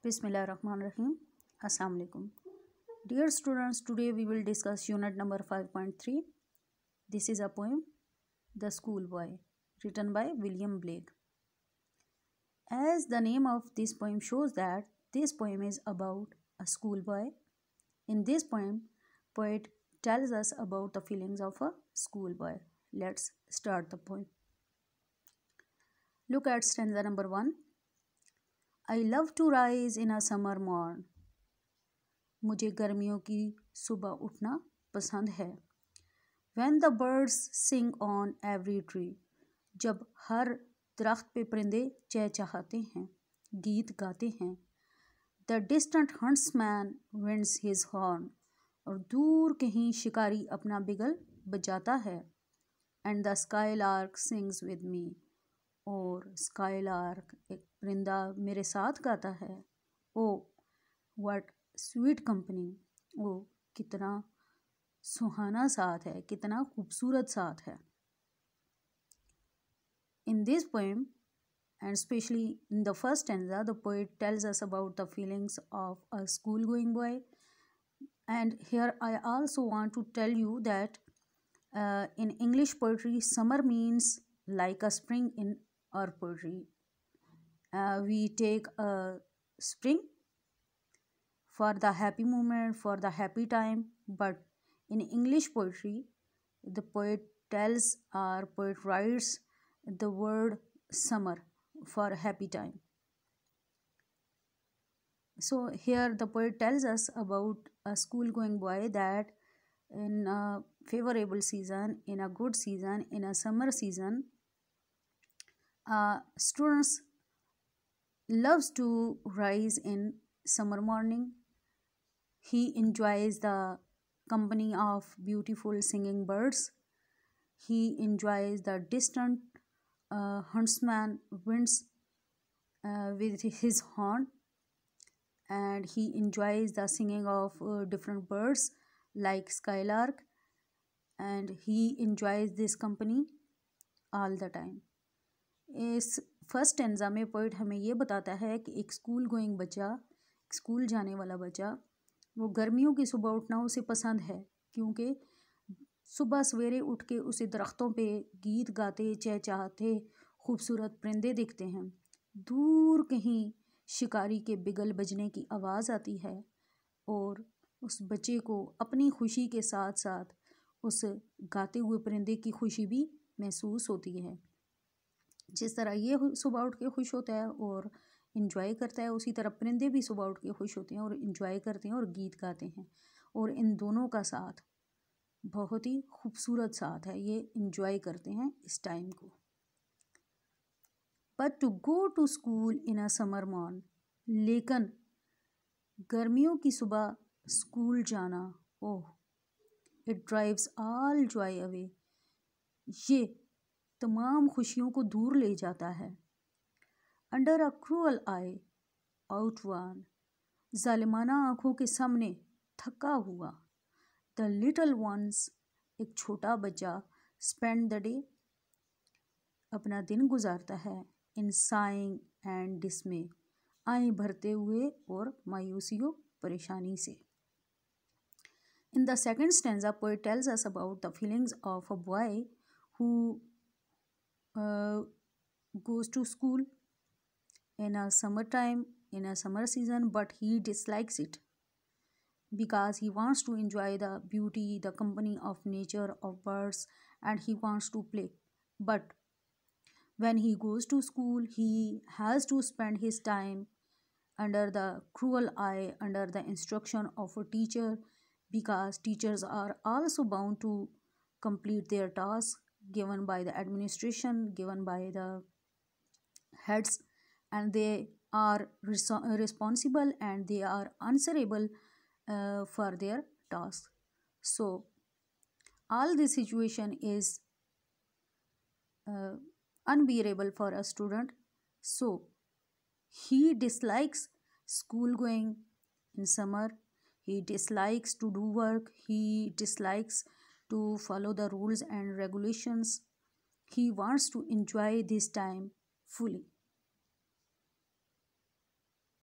Bismillahirrahmanirrahim. Assalamu alaikum. Dear students, today we will discuss unit number 5.3. This is a poem, The Schoolboy, written by William Blake. As the name of this poem shows that this poem is about a schoolboy. In this poem, poet tells us about the feelings of a schoolboy. Let's start the poem. Look at stanza number 1. I love to rise in a summer morn. मुझे गर्मियों की सुबह उठना पसंद है. When the birds sing on every tree, जब हर दरख्त पे परिंदे चहचहाते हैं, गीत गाते हैं. The distant huntsman winds his horn, और दूर कहीं शिकारी अपना बिगल बजाता है. And the skylark sings with me, और स्काईलार्क एक परिंदा मेरे साथ गाता है. Oh, what sweet company. वो कितना सुहाना साथ है, कितना खूबसूरत साथ है. In this poem, and especially in the first stanza, the poet tells us about the feelings of a school-going boy. And here I also want to tell you that in English poetry, summer means like a spring in our poetry. We take a spring for the happy moment, for the happy time, but in English poetry, the poet tells or poet writes the word summer for happy time. So here the poet tells us about a school-going boy that in a favorable season, in a good season, in a summer season, students loves to rise in summer morning. He enjoys the company of beautiful singing birds. He enjoys the distant huntsman winds with his horn, and he enjoys the singing of different birds like skylark, and he enjoys this company all the time. इस first stanza में poet हमें ये बताता है कि एक school going बच्चा, school जाने वाला बच्चा, वो गर्मियों की सुबह उठना उसे पसंद है, क्योंकि सुबह सवेरे उठ के उसे दरख्तों पे गीत गाते चहचहाते खूबसूरत परिंदे दिखते हैं. दूर कहीं शिकारी के बिगल बजने की आवाज़ आती है और उस बच्चे को अपनी खुशी के साथ साथ उस गाते हुए परिंदे की खुशी भी महसूस होती है. जिस तरह ये सुबह उठ के खुश होता है और इन्जॉय करता है, उसी तरह परिंदे भी सुबह उठ के खुश होते हैं और इन्जॉय करते हैं और गीत गाते हैं. और इन दोनों का साथ बहुत ही खूबसूरत साथ है, ये इन्जॉय करते हैं इस टाइम को. But to go to school in a summer morn, लेकिन गर्मियों की सुबह स्कूल जाना, oh, it drives all joy away, ये तमाम खुशियों को दूर ले जाता है. अंडर अ क्रूअल आई आउटवान, जालिमाना आँखों के सामने थका हुआ. द लिटल वंस, एक छोटा बच्चा, स्पेंड द डे, अपना दिन गुजारता है. इन साइंग एंड डिसमे, आँखें भरते हुए और मायूसियों परेशानी से. In the second stanza, poet tells us about the feelings of a boy who goes to school in a summertime, in a summer season, but he dislikes it because he wants to enjoy the beauty, the company of nature, of birds, and he wants to play. But when he goes to school, he has to spend his time under the cruel eye, under the instruction of a teacher, because teachers are also bound to complete their tasks given by the administration, given by the heads, and they are responsible and they are answerable for their tasks. So all this situation is unbearable for a student. So he dislikes school going in summer. He dislikes to do work. He dislikes to follow the rules and regulations. He wants to enjoy this time fully.